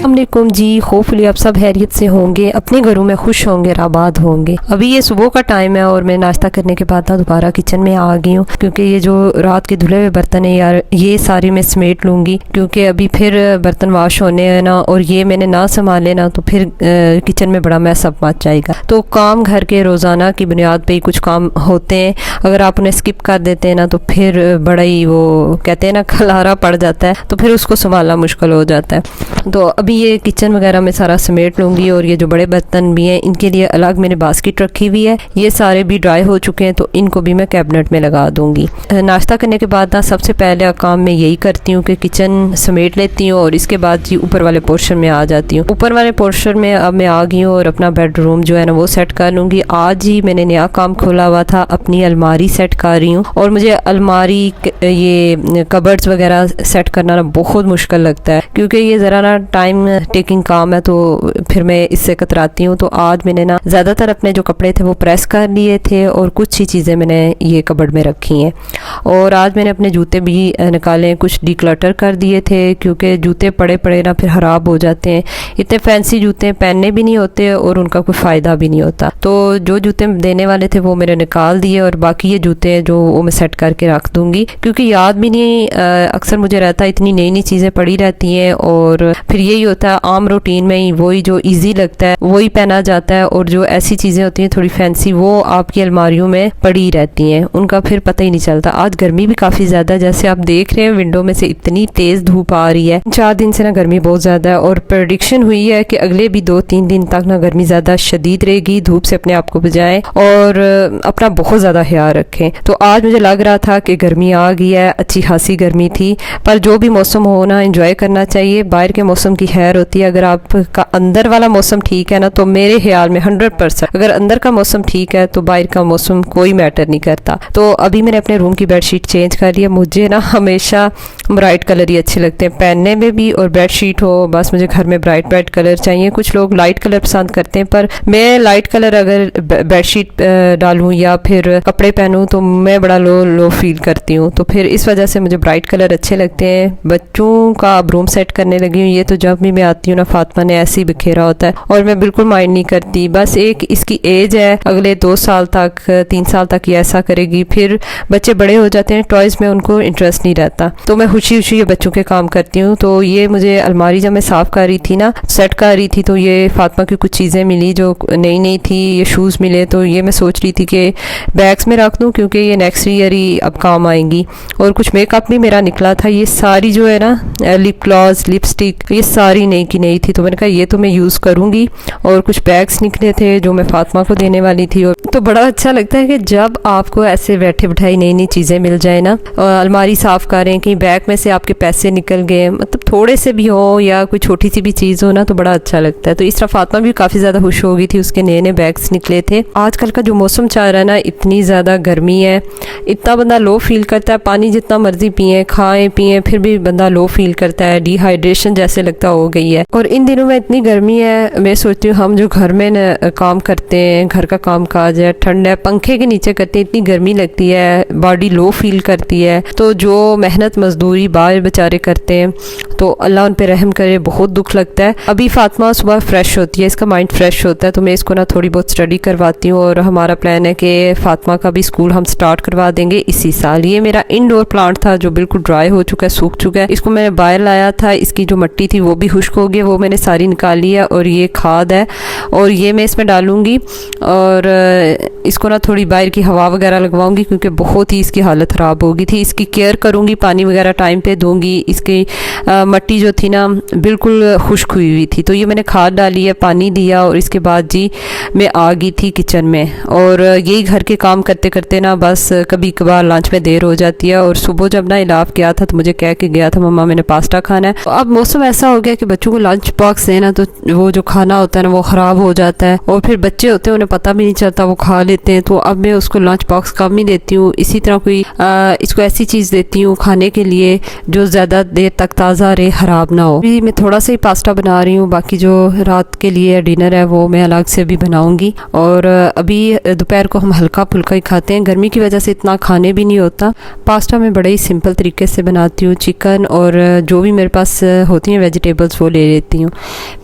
अस्सलामुअलैकुम जी, होपफुली आप सब खैरियत से होंगे, अपने घरों में खुश होंगे, आबाद होंगे। अभी ये सुबह का टाइम है और मैं नाश्ता करने के बाद ना दोबारा किचन में आ गई हूँ, क्योंकि ये जो रात के धुले हुए बर्तन है यार, ये सारे मैं समेट लूँगी, क्योंकि अभी फिर बर्तन वाश होने हैं ना, और ये मैंने ना संभाले ना तो फिर किचन में बड़ा मैस अप मच जाएगा। तो काम घर के रोज़ाना की बुनियाद पर ही कुछ काम होते हैं, अगर आप उन्हें स्किप कर देते हैं ना तो फिर बड़ा ही वो कहते हैं ना खलारा पड़ जाता है, तो फिर उसको संभालना मुश्किल हो जाता है। तो अभी ये किचन वगैरह में सारा समेट लूँगी, और ये जो बड़े बर्तन भी हैं इनके लिए अलग मैंने बास्केट रखी हुई है, ये सारे भी ड्राई हो चुके हैं तो इनको भी मैं कैबिनेट में लगा दूँगी। नाश्ता करने के बाद ना सबसे पहले काम मैं यही करती हूँ कि किचन समेट लेती हूँ और इसके बाद जी ऊपर वाले पोर्शन में आ जाती हूँ। ऊपर वाले पोर्शन में अब मैं आ गई हूँ और अपना बेडरूम जो है ना वो सेट कर लूँगी। आज ही मैंने नया काम खोला हुआ था, अपनी अलमारी सेट कर रही हूँ, और मुझे अलमारी ये कबर्ड्स वगैरह सेट करना ना बहुत मुश्किल लगता है, क्योंकि ये ज़रा ना टाइम टेकिंग काम है, तो फिर मैं इससे कतराती हूँ। तो आज मैंने ना ज़्यादातर अपने जो कपड़े थे वो प्रेस कर लिए थे और कुछ ही चीज़ें मैंने ये कबर्ड में रखी हैं। और आज मैंने अपने जूते भी निकाले, कुछ डिक्लटर कर दिए थे, क्योंकि जूते पड़े पड़े ना फिर ख़राब हो जाते हैं। इतने फैंसी जूते पहनने भी नहीं होते और उनका कोई फ़ायदा भी नहीं होता। तो जो जूते देने वाले थे वो मैंने निकाल दिए, और बाकी ये जूते जो वो मैं सेट करके रख दूँगी, क्योंकि याद भी नहीं अक्सर मुझे रहता है, इतनी नई नई चीज़ें पड़ी रहती हैं, और फिर यही होता है आम रूटीन में ही वही जो इजी लगता है वही पहना जाता है, और जो ऐसी चीज़ें होती हैं थोड़ी फैंसी वो आपकी अलमारियों में पड़ी रहती हैं, उनका फिर पता ही नहीं चलता। आज गर्मी भी काफ़ी ज़्यादा, जैसे आप देख रहे हैं विंडो में से इतनी तेज़ धूप आ रही है। 4 दिन से ना गर्मी बहुत ज़्यादा है, और प्रेडिक्शन हुई है कि अगले भी 2-3 दिन तक ना गर्मी ज़्यादा शदीद रहेगी। धूप से अपने आप को बचाएं और अपना बहुत ज़्यादा ख्याल रखें। तो आज मुझे लग रहा था कि गर्मी आ गई है, अच्छी खासी गर्मी थी, पर जो भी मौसम हो ना एंजॉय करना चाहिए। बाहर के मौसम की खैर होती है, अगर आपका अंदर वाला मौसम ठीक है ना तो मेरे ख्याल में 100% अगर अंदर का मौसम ठीक है तो बाहर का मौसम कोई मैटर नहीं करता। तो अभी मैंने अपने रूम की बेडशीट चेंज कर लिया। मुझे ना हमेशा ब्राइट कलर ही अच्छे लगते हैं पहनने में भी, और बेडशीट हो बस मुझे घर में ब्राइट ब्राइट कलर चाहिए। कुछ लोग लाइट कलर पसंद करते हैं, पर मैं लाइट कलर अगर बेडशीट डालूं या फिर कपड़े पहनूं तो मैं बड़ा लो फील करती हूँ, तो फिर इस वजह से मुझे ब्राइट कलर अच्छे लगते हैं। बच्चों का अब रूम सेट करने लगी हूँ, ये तो जब भी मैं आती हूँ ना फातिमा ने ऐसे ही बिखेरा होता है और मैं बिल्कुल माइंड नहीं करती। बस एक इसकी एज है, अगले 2 साल तक 3 साल तक ये ऐसा करेगी, फिर बच्चे बड़े हो जाते हैं, टॉयज़ में उनको इंटरेस्ट नहीं रहता, तो मैं खुशी खुशी ये बच्चों के काम करती हूँ। तो ये मुझे अलमारी जब मैं साफ़ कर रही थी ना, सेट कर रही थी, तो ये फातिमा की कुछ चीज़ें मिली जो नई नई थी, ये शूज़ मिले, तो ये मैं सोच रही थी कि बैग्स में रख दूँ, क्योंकि ये नेक्स्ट ईयर ही अब काम आएंगी। और कुछ मेकअप भी मेरा निकला था, ये सारी जो है ना लिप ग्लॉस लिपस्टिक ये सारी नई की नई थी, तो मैंने कहा ये तो मैं यूज़ करूँगी। और कुछ बैग्स निकले थे जो मैं फातिमा को देने वाली थी, और तो बड़ा अच्छा लगता है कि जब आपको ऐसे बैठे बिठाई नई नई चीज़ें मिल जाए ना। अलमारी साफ़ करें कि बैग में से आपके पैसे निकल गए, मतलब थोड़े से भी हो या कोई छोटी सी भी चीज़ हो ना, तो बड़ा अच्छा लगता है। तो इस तरह फातिमा भी काफ़ी ज़्यादा खुश हो गई थी, उसके नए नए बैग्स निकले थे। आजकल का जो मौसम चल रहा है ना, इतनी ज़्यादा गर्मी है, इतना बंदा लो फील करता है, पानी जितना मर्जी पिए खाएं पिए फिर भी बंदा लो फील करता है, डिहाइड्रेशन जैसे लगता हो गई है। और इन दिनों में इतनी गर्मी है, मैं सोचती हूँ हम जो घर में न काम करते हैं, घर का काम काज है, ठंड है, पंखे के नीचे करते हैं, इतनी गर्मी लगती है, बॉडी लो फील करती है। तो जो मेहनत मजदूरी बाहर बेचारे करते हैं तो अल्लाह उन पे रहम करे, बहुत दुख लगता है। अभी फातिमा सुबह फ्रेश होती है, इसका माइंड फ्रेश होता है, तो मैं इसको ना थोड़ी बहुत स्टडी करवाती हूँ, और हमारा प्लान है कि फातिमा का भी स्कूल हम स्टार्ट करवा देंगे इसी साल। ये मेरा इंडोर प्लांट था जो बिल्कुल ड्राई हो चुका है, सूख चुका है, इसको मैंने बाहर लाया था, इसकी जो मिट्टी थी वो भी खुश्क हो गई, वो मैंने सारी निकाली है, और ये खाद है और ये मैं इसमें डालूंगी, और इसको ना थोड़ी बाहर की हवा वगैरह लगवाऊंगी, क्योंकि बहुत ही इसकी हालत ख़राब हो गई थी। इसकी केयर करूंगी, पानी वगैरह टाइम पे दूंगी। इसकी मिट्टी जो थी ना बिल्कुल खुश्क हुई हुई थी, तो ये मैंने खाद डाली है, पानी दिया, और इसके बाद जी मैं आ गई थी किचन में। और यही घर के काम करते करते ना बस कभी कभार लंच में देर हो जाती है। और सुबह जब ना इलाफ गया था तो मुझे कह के गया था मम्मा मैंने पास्ता खाना है। तो अब मौसम ऐसा हो गया कि बच्चों को लंच बॉक्स देना, तो वो जो खाना होता है ना वो ख़राब हो जाता है, और फिर बच्चे होते हैं उन्हें पता भी नहीं चलता, वो खा लेते हैं। तो अब मैं उसको लंच बॉक्स कम ही देती हूँ। इसी तरह कोई इसको ऐसी चीज़ देती हूँ खाने के लिए जो ज़्यादा देर तक ताज़ा रहे, ख़राब ना हो। अभी मैं थोड़ा सा ही पास्ता बना रही हूँ, बाकी जो रात के लिए डिनर है वो मैं अलग से भी बनाऊँगी। और अभी दोपहर को हम हल्का फुल्का ही खाते हैं, गर्मी की वजह से इतना खाने भी नहीं होता। पास्ता मैं बड़े ही सिंपल तरीके से बनाती हूँ, चिकन और जो भी मेरे पास होती हैं वेजिटेबल्स वेजिटेबल्स वो ले लेती हूँ।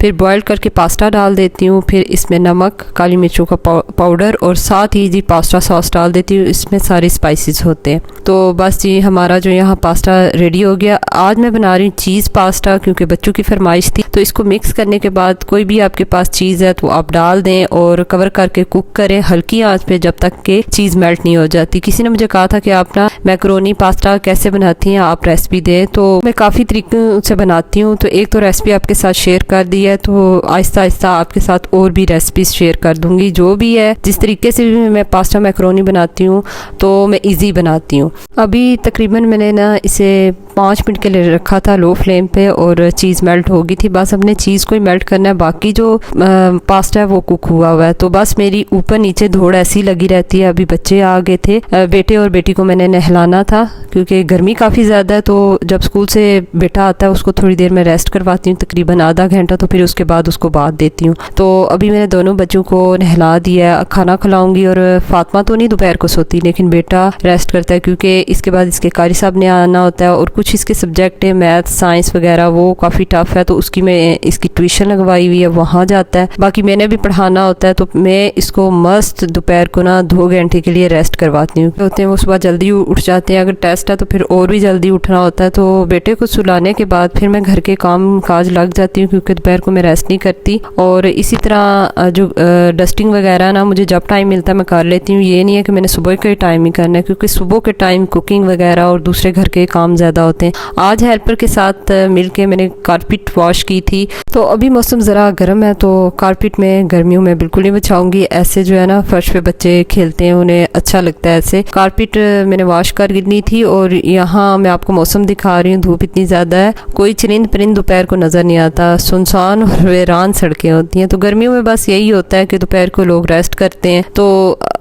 फिर बॉयल करके पास्ता डाल देती हूँ, फिर इसमें नमक, काली मिर्चों का पाउडर और साथ ही जी पास्ता सॉस डाल देती हूँ। इसमें सारे स्पाइसेस होते हैं। तो बस जी हमारा जो यहाँ पास्ता रेडी हो गया। आज मैं बना रही हूँ चीज़ पास्ता, क्योंकि बच्चों की फरमाइश थी। तो इसको मिक्स करने के बाद कोई भी आपके पास चीज़ है तो आप डाल दें और कवर करके कुक करें हल्की आंच पे जब तक कि चीज़ मेल्ट नहीं हो जाती। किसी ने मुझे कहा था कि आप ना मैकरोनी पास्ता कैसे बनाती हैं, आप रेसिपी दें। तो मैं काफ़ी तरीकों से बनाती हूँ, तो एक तो रेसिपी आपके साथ शेयर कर दी है, तो आहिस्ता आहिस्ता आपके साथ और भी रेसिपीज शेयर कर दूंगी। जो भी है जिस तरीके से भी मैं पास्ता मैकरोनी बनाती हूँ तो मैं ईजी बनाती हूँ। अभी तकरीबन मैंने ना इसे 5 मिनट के लिए रखा था लो फ्लेम पे और चीज़ मेल्ट हो गई थी। बस अपने चीज़ को ही मेल्ट करना है, बाकी जो पास्ता है वो कुक हुआ हुआ है। तो बस मेरी ऊपर नीचे धूड़ ऐसी लगी रहती है। अभी बच्चे आ गए थे, बेटे और बेटी को मैंने नहलाना था क्योंकि गर्मी काफ़ी ज़्यादा है। तो जब स्कूल से बेटा आता है उसको थोड़ी देर में रेस्ट करवाती हूँ, तकरीबन आधा घंटा, तो फिर उसके बाद उसको बाथ देती हूँ। तो अभी मैंने दोनों बच्चों को नहला दिया, खाना खिलाऊंगी। और फातिमा तो नहीं दोपहर को सोती, लेकिन बेटा रेस्ट करता है क्योंकि इसके बाद इसके कारी साहब ने आना होता है और कुछ इसके सब्जेक्ट है मैथ साइंस वगैरह वो काफ़ी टफ है, तो उसकी मैं इसकी ट्यूशन लगवाई हुई है, वहाँ जाता है। बाकी मैंने भी पढ़ाना होता है, तो मैं इसको मस्त दोपहर को ना 2 घंटे के लिए रेस्ट करवाती हूँ। होते हैं वो सुबह जल्दी उठ जाते हैं, अगर टेस्ट है तो फिर और भी जल्दी उठना होता है। तो बेटे को सुलाने के बाद फिर मैं घर के काम काज लग जाती हूँ क्योंकि दोपहर को मैं रेस्ट नहीं करती। और इसी तरह जो डस्टिंग वगैरह ना मुझे जब टाइम मिलता है मैं कर लेती हूँ। ये नहीं है कि मैंने सुबह के टाइम ही करना है, क्योंकि सुबह के टाइम कुकिंग वगैरह और दूसरे घर के काम ज़्यादा होते हैं। आज हेल्पर के साथ मिलके मैंने कारपेट वॉश की थी। तो अभी मौसम ज़रा गर्म है तो कारपेट में गर्मियों में बिल्कुल नहीं बिछाऊंगी। ऐसे जो है ना फर्श पे बच्चे खेलते हैं, उन्हें अच्छा लगता है ऐसे। कारपेट मैंने वॉश कर गिरनी थी। और यहाँ मैं आपको मौसम दिखा रही हूँ, धूप इतनी ज़्यादा है, कोई चरिंद परिंद दोपहर को नज़र नहीं आता, सुनसान और वीरान सड़कें होती हैं। तो गर्मियों में बस यही होता है कि दोपहर को लोग रेस्ट करते हैं। तो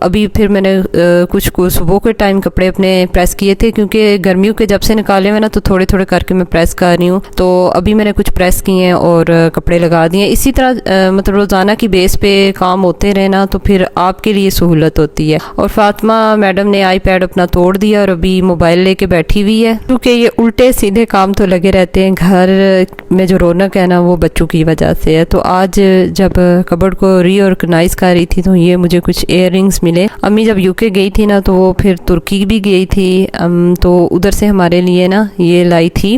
अभी फिर मैंने कुछ सुबह के टाइम कपड़े अपने प्रेस किए थे, क्योंकि गर्मियों के जब से निकाले हुए ना तो थोड़े थोड़े करके मैं प्रेस कर रही हूँ। तो अभी मैंने कुछ प्रेस किए हैं और कपड़े लगा दिए। इसी तरह मतलब रोज़ाना की बेस पे काम होते रहे ना तो फिर आपके लिए सहूलत होती है। और फातिमा मैडम ने आईपैड अपना तोड़ दिया और अभी मोबाइल लेके बैठी हुई है, क्योंकि ये उल्टे सीधे काम तो लगे रहते हैं। घर में जो रौनक है ना वो बच्चों की वजह से है। तो आज जब कबर्ड को रीऑर्गेनाइज कर रही थी तो ये मुझे कुछ इयररिंग्स मिले। अम्मी जब यूके गई थी ना तो वो फिर तुर्की भी गई थी, तो उधर से हमारे लिए ना ये लाई थी,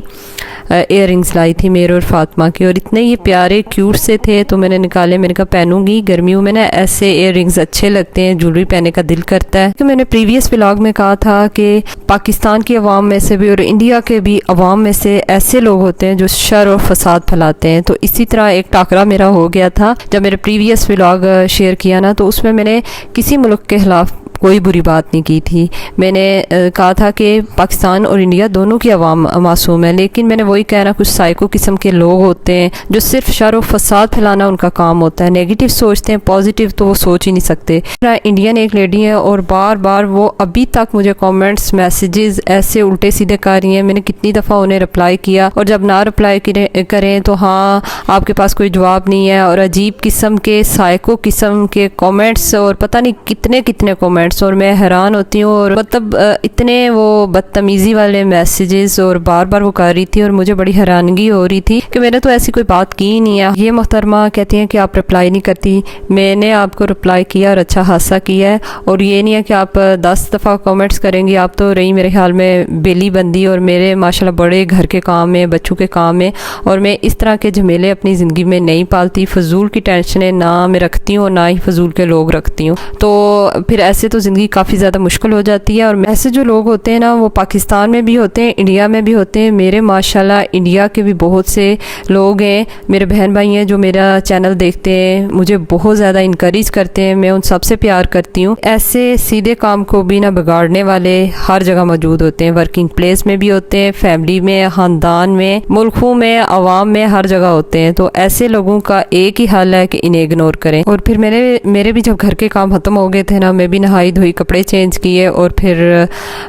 इयररिंग्स लाई थी मेरे और फातिमा की। और इतने ये प्यारे क्यूट से थे तो मैंने निकाले। मैंने कहा पहनूंगी, गर्मियों में ना ऐसे इयररिंग्स अच्छे लगते हैं, ज्वेलरी पहनने का दिल करता है। तो मैंने प्रीवियस व्लॉग में कहा था कि पाकिस्तान की अवाम में से भी और इंडिया के भी अवाम में से ऐसे लोग होते हैं जो शर और फसाद फैलाते हैं। तो इसी तरह एक टाकरा मेरा हो गया था जब मेरे प्रीवियस व्लॉग शेयर किया ना, तो उसमें मैंने किसी मुल्क के खिलाफ कोई बुरी बात नहीं की थी। मैंने कहा था कि पाकिस्तान और इंडिया दोनों की अवाम मासूम है, लेकिन मैंने वही कहना कुछ साइको किस्म के लोग होते हैं जो सिर्फ शर और फसाद फैलाना उनका काम होता है। नेगेटिव सोचते हैं, पॉजिटिव तो वो सोच ही नहीं सकते। इंडियन एक लेडी है और बार बार वो अभी तक मुझे कमेंट्स मैसेजेस ऐसे उल्टे सीधे कर रही हैं। मैंने कितनी दफ़ा उन्हें रिप्लाई किया और जब ना रिप्लाई करें तो हाँ आपके पास कोई जवाब नहीं है, और अजीब किस्म के साइको किस्म के कमेंट्स और पता नहीं कितने कितने कमेंट्स। और मैं हैरान होती हूँ और मतलब इतने वो बदतमीज़ी वाले मैसेजेस और बार बार वो कर रही थी और मुझे बड़ी हैरानगी हो रही थी कि मैंने तो ऐसी कोई बात की ही नहीं है। ये मोहतरमा कहती हैं कि आप रिप्लाई नहीं करती। मैंने आपको रिप्लाई किया और अच्छा हादसा किया है। और ये नहीं है कि आप 10 दफ़ा कमेंट्स करेंगी। आप तो रही मेरे ख्याल में बेली बंदी, और मेरे माशाल्लाह बड़े घर के काम है, बच्चों के काम है, और मैं इस तरह के झमेले अपनी ज़िंदगी में नहीं पालती। फजूल की टेंशनें ना मैं रखती हूँ और ना ही फजूल के लोग रखती हूँ। तो फिर ऐसे तो ज़िंदगी काफ़ी ज़्यादा मुश्किल हो जाती है। और ऐसे जो लोग होते हैं ना वो पाकिस्तान में भी होते हैं, इंडिया में भी होते हैं। मेरे माशाल्लाह इंडिया के भी बहुत से लोग हैं, मेरे बहन भाई हैं जो मेरा चैनल देखते हैं, मुझे बहुत ज़्यादा इनकरेज करते हैं। मैं उन सबसे प्यार करती हूँ। ऐसे सीधे काम को भी ना बिगाड़ने वाले हर जगह मौजूद होते हैं। वर्किंग प्लेस में भी होते हैं, फैमिली में, ख़ानदान में, मुल्कों में, अवाम में, हर जगह होते हैं। तो ऐसे लोगों का एक ही हल है कि इन्हें इग्नोर करें। और फिर मेरे भी जब घर के काम ख़त्म हो गए थे ना, मैं भी नहाई नहाई धोई, कपड़े चेंज किए और फिर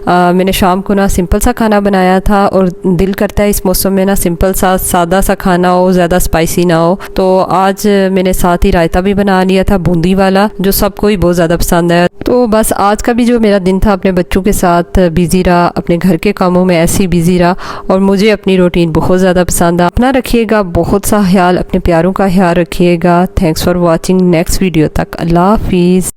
मैंने शाम को ना सिंपल सा खाना बनाया था। और दिल करता है इस मौसम में ना सिंपल सा सादा सा खाना हो, ज़्यादा स्पाइसी ना हो। तो आज मैंने साथ ही रायता भी बना लिया था बूंदी वाला, जो सबको ही बहुत ज़्यादा पसंद है। तो बस आज का भी जो मेरा दिन था अपने बच्चों के साथ बिज़ी रहा, अपने घर के कामों में ऐसे ही बिज़ी रहा। और मुझे अपनी रूटीन बहुत ज़्यादा पसंद है। अपना रखिएगा बहुत सा ख्याल, अपने प्यारों का ख्याल रखिएगा। Thanks for watching. Next video तक अल्लाह हाफिज़।